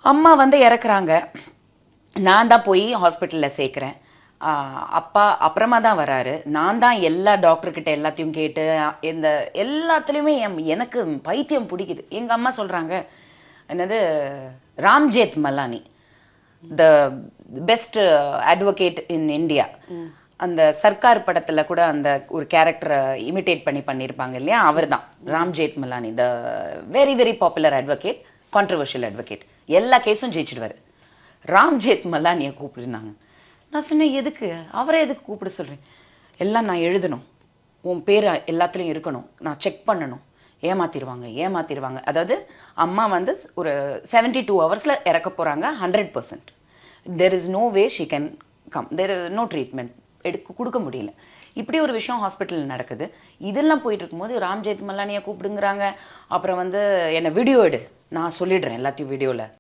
அம்மா வந்து இறக்குறாங்க. நான் தான் போய் ஹாஸ்பிட்டலில் சேர்க்குறேன். அப்பா அப்புறமா தான் வராரு. நான் தான் எல்லா டாக்டர்கிட்ட எல்லாத்தையும் கேட்டு இந்த எல்லாத்துலேயுமே எனக்கு பைத்தியம் பிடிக்குது. எங்கள் அம்மா சொல்கிறாங்க, என்னது Ramjeth Malani, the best advocate in India. அந்த சர்க்கார் படத்தில் கூட அந்த ஒரு கேரக்டரை இமிட்டேட் பண்ணியிருப்பாங்க இல்லையா, அவர் தான் Ramjeth Malani, the very very popular advocate, controversial advocate. எல்லா கேஸும் ஜெயிச்சிடுவார். ராம்ஜேத் மல்லானியை கூப்பிடுனாங்க. நான் சொன்னேன், எதுக்கு அவரை எதுக்கு கூப்பிட சொல்கிறேன்? எல்லாம் நான் எழுதணும், உன் பேர் எல்லாத்துலேயும் இருக்கணும், நான் செக் பண்ணணும். ஏமாத்திடுவாங்க. அதாவது அம்மா வந்து ஒரு 72 ஹவர்ஸில் இறக்க போகிறாங்க. 100%. There is no way she can come. There is no treatment கொடுக்க முடியல. இப்படி ஒரு விஷயம் ஹாஸ்பிட்டலில் நடக்குது. இதெல்லாம் போயிட்டு இருக்கும்போது ராம்ஜேத் மல்லானியை கூப்பிடுங்கிறாங்க. அப்புறம் வந்து என்னை வீடியோ எடு, நான் சொல்லிடுறேன் எல்லாத்தையும் வீடியோவில்.